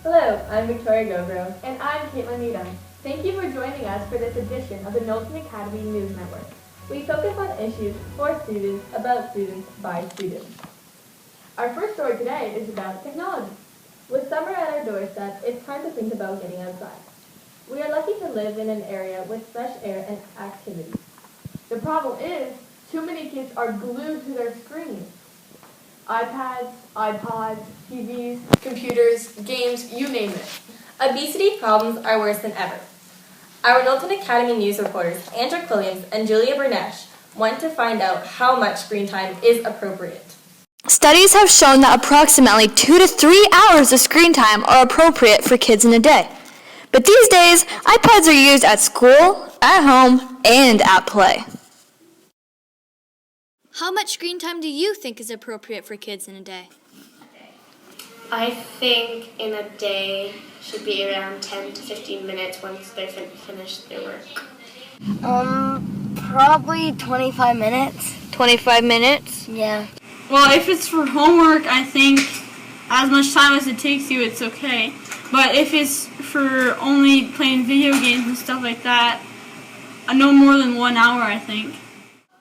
Hello, I'm Victoria Gogrove. And I'm Caitlin Needham. Thank you for joining us for this edition of the Knowlton Academy News Network. We focus on issues for students, about students, by students. Our first story today is about technology. With summer at our doorstep, it's time to think about getting outside. We are lucky to live in an area with fresh air and activities. The problem is, too many kids are glued to their screens. iPads, iPods, TVs, computers, games, you name it. Obesity problems are worse than ever. Our Knowlton Academy news reporters, Andrew Williams and Julia Bernesh, went to find out how much screen time is appropriate. Studies have shown that approximately 2 to 3 hours of screen time are appropriate for kids in a day. But these days, iPads are used at school, at home, and at play. How much screen time do you think is appropriate for kids in a day? I think in a day should be around 10 to 15 minutes once they've finished their work. Probably 25 minutes. 25 minutes? Yeah. Well, if it's for homework, I think as much time as it takes you, it's okay. But if it's for only playing video games and stuff like that, no more than 1 hour, I think.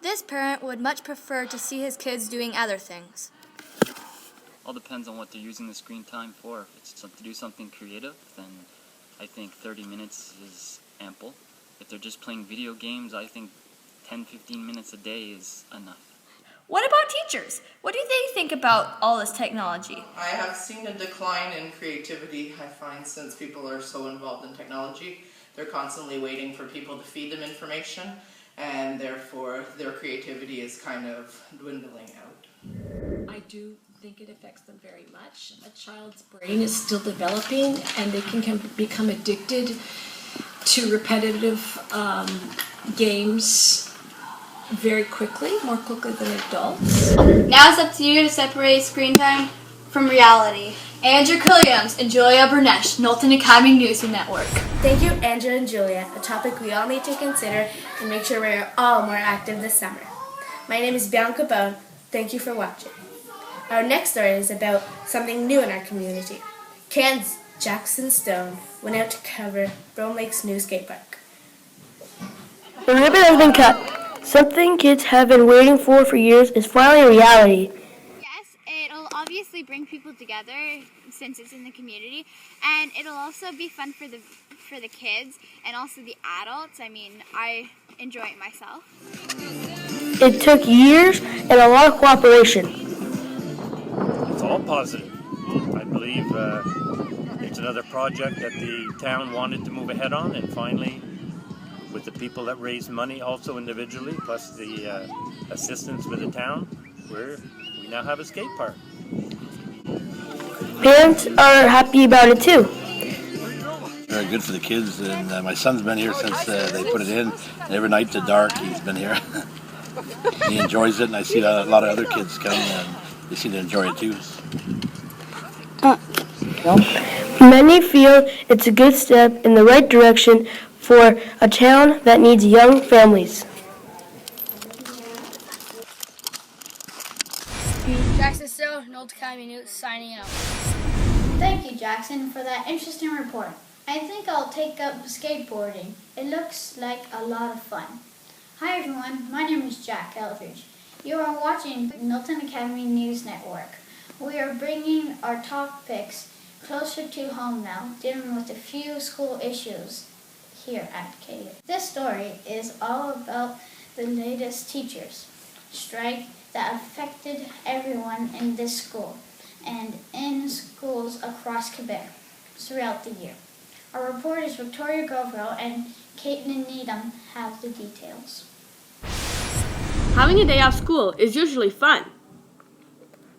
This parent would much prefer to see his kids doing other things. All depends on what they're using the screen time for. If it's to do something creative, then I think 30 minutes is ample. If they're just playing video games, I think 10-15 minutes a day is enough. What about teachers? What do they think about all this technology? I have seen a decline in creativity, I find, since people are so involved in technology. They're constantly waiting for people to feed them information, and therefore their creativity is kind of dwindling out. I do think it affects them very much. A child's brain is still developing, and they can become addicted to repetitive games very quickly, more quickly than adults. Now it's up to you to separate screen time from reality. Andrew Williams and Julia Bernesh, Knowlton Academy News Network. Thank you, Andrew and Julia, a topic we all need to consider and make sure we're all more active this summer. My name is Bianca Bone. Thank you for watching. Our next story is about something new in our community. KANN's Jackson Stone went out to cover Brome Lake's new skate park. The ribbon has been cut. Something kids have been waiting for years is finally a reality. Yes, it'll obviously bring people together since it's in the community, and it'll also be fun for the kids and also the adults. I mean, I enjoy it myself. It took years and a lot of cooperation. It's all positive. I believe it's another project that the town wanted to move ahead on, and finally, with the people that raised money also individually, plus the assistance with the town, we now have a skate park. Parents are happy about it too. Very good for the kids, and my son's been here since they put it in. Every night to dark, he's been here. He enjoys it, and I see a lot of other kids come, and they seem to enjoy it too. Many feel it's a good step in the right direction for a town that needs young families. Jackson Stowe, Knowlton Academy News, signing out. Thank you, Jackson, for that interesting report. I think I'll take up skateboarding. It looks like a lot of fun. Hi everyone, my name is Jack Eldridge. You are watching Knowlton Academy News Network. We are bringing our topics closer to home now, dealing with a few school issues here at KU. This story is all about the latest teachers' strike that affected everyone in this school and in schools across Quebec throughout the year. Our reporters Victoria Grovero and Caitlin Needham have the details. Having a day off school is usually fun,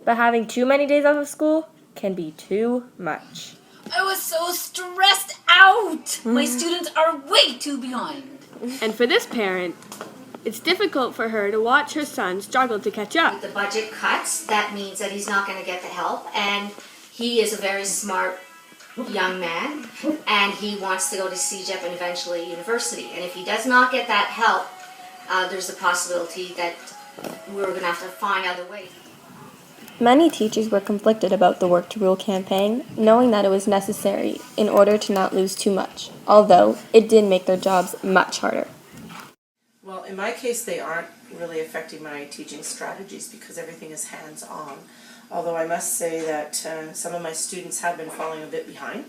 but having too many days off of school can be too much. I was so stressed out. My students are way too behind. And for this parent, it's difficult for her to watch her son struggle to catch up. With the budget cuts, that means that he's not going to get the help, and he is a very smart young man, and he wants to go to CEGEP and eventually university. And if he does not get that help, there's a possibility that we're going to have to find other ways. Many teachers were conflicted about the Work to Rule campaign, knowing that it was necessary in order to not lose too much, although it did make their jobs much harder. Well, in my case, they aren't really affecting my teaching strategies because everything is hands-on. Although I must say that some of my students have been falling a bit behind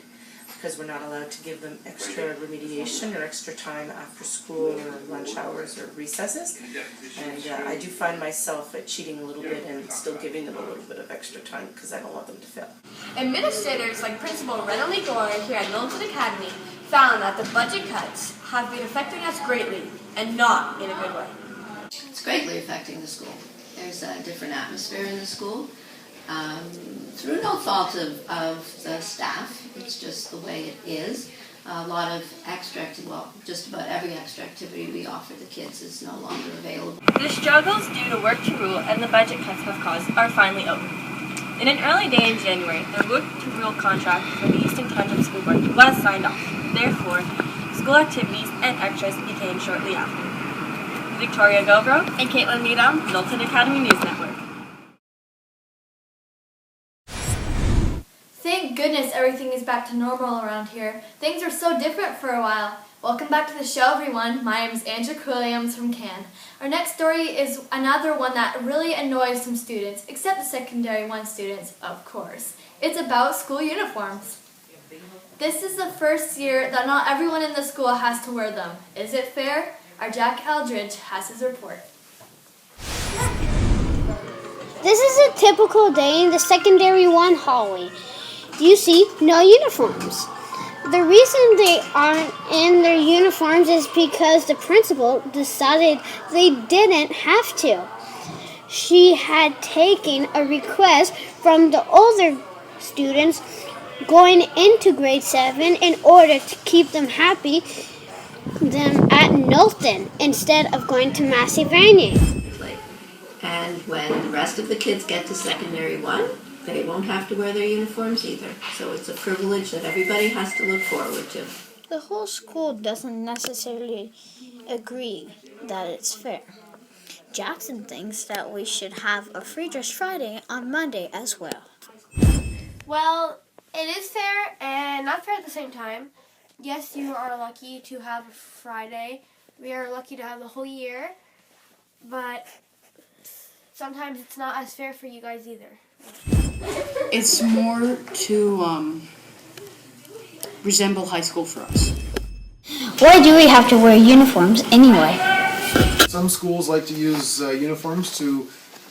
because we're not allowed to give them extra remediation or extra time after school or lunch hours or recesses. And I do find myself cheating a little bit and still giving them a little bit of extra time because I don't want them to fail. Administrators like Principal Renali Gore here at Knowlton Academy found that the budget cuts have been affecting us greatly and not in a good way. It's greatly affecting the school. There's a different atmosphere in the school. Through no fault of the staff, it's just the way it is. A lot of just about every extra activity we offer the kids is no longer available. The struggles due to Work to Rule and the budget cuts have caused are finally over. In an early day in January, the Work to Rule contract for the Eastern Township School Board was signed off. Therefore, school activities and extras became shortly after. Victoria Govro and Caitlin Needham, Knowlton Academy News Network. Thank goodness everything is back to normal around here. Things were so different for a while. Welcome back to the show, everyone. My name is Andrew Williams from KANN. Our next story is another one that really annoys some students, except the secondary 1 students, of course. It's about school uniforms. This is the first year that not everyone in the school has to wear them. Is it fair? Our Jack Eldridge has his report. This is a typical day in the secondary 1 hallway. You see no uniforms. The reason they aren't in their uniforms is because the principal decided they didn't have to. She had taken a request from the older students going into grade 7 in order to keep them happy them at Knowlton instead of going to Massey Valley. And when the rest of the kids get to secondary 1, they won't have to wear their uniforms either. So it's a privilege that everybody has to look forward to. The whole school doesn't necessarily agree that it's fair. Jackson thinks that we should have a Free Dress Friday on Monday as well. Well, it is fair and not fair at the same time. Yes, you are lucky to have a Friday. We are lucky to have the whole year. But sometimes it's not as fair for you guys either. It's more to resemble high school for us. Why do we have to wear uniforms anyway? Some schools like to use uniforms to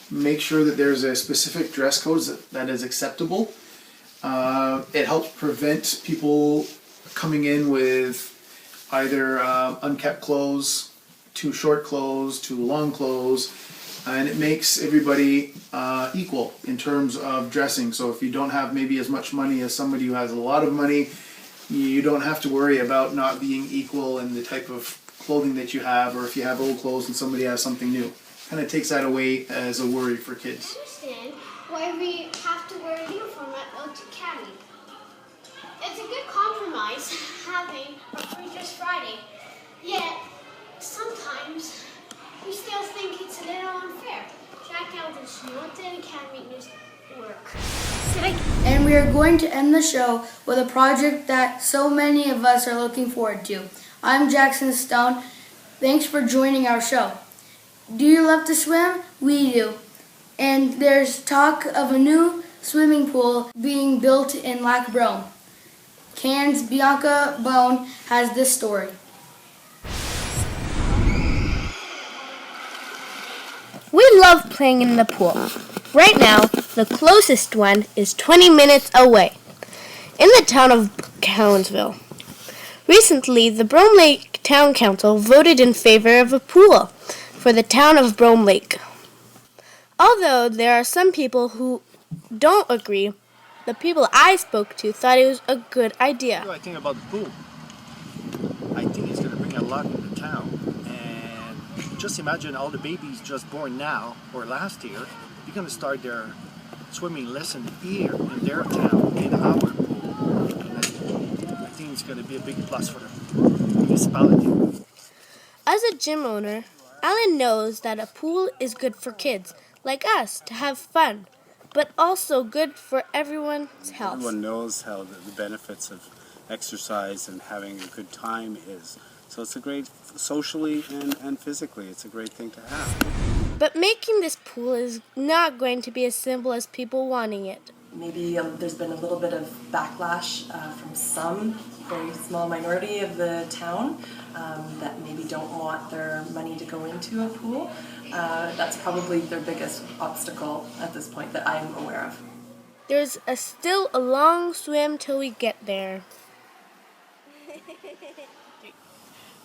make sure that there's a specific dress code that is acceptable. It helps prevent people coming in with either unkept clothes, too short clothes, too long clothes, and it makes everybody equal in terms of dressing. So if you don't have maybe as much money as somebody who has a lot of money, you don't have to worry about not being equal in the type of clothing that you have, or if you have old clothes and somebody has something new. Kind of takes that away as a worry for kids. I understand why we have to wear a uniform at Knowlton Academy. It's a good compromise having a Free Dress Friday, yet sometimes we still think it's a little unfair. Jack Eldridge, Knowlton Academy News Network. And we are going to end the show with a project that so many of us are looking forward to. I'm Jackson Stone. Thanks for joining our show. Do you love to swim? We do. And there's talk of a new swimming pool being built in Lac Brome. KANN's Bianca Bone has this story. We love playing in the pool. Right now, the closest one is 20 minutes away, in the town of Cowansville. Recently, the Brome Lake Town Council voted in favor of a pool for the town of Brome Lake. Although there are some people who don't agree, the people I spoke to thought it was a good idea. What do I think about the pool? I think it's going to bring a lot to the town. And just imagine all the babies just born now or last year, they're going to start their swimming lesson here in their town, in our pool. And I think it's going to be a big plus for the municipality. As a gym owner, Alan knows that a pool is good for kids like us to have fun. but also good for everyone's health. Everyone knows how the benefits of exercise and having a good time is. So it's a great, socially and physically, it's a great thing to have. But making this pool is not going to be as simple as people wanting it. Maybe there's been a little bit of backlash from some very small minority of the town that maybe don't want their money to go into a pool. That's probably their biggest obstacle at this point that I'm aware of. There's still a long swim till we get there.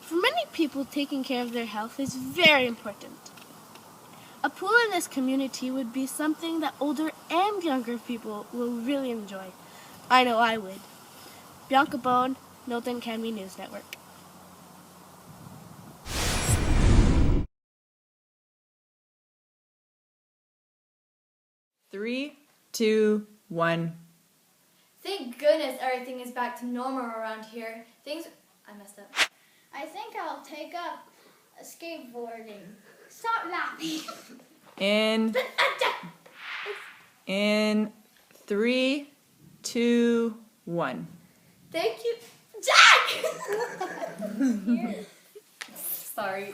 For many people, taking care of their health is very important. A pool in this community would be something that older and younger people will really enjoy. I know I would. Bianca Bone, Knowlton Academy News Network. Three, 2, 1. Thank goodness everything is back to normal around here. I messed up. I think I'll take up skateboarding. Stop laughing. In 3, 2, 1. Thank you, Jack! Sorry.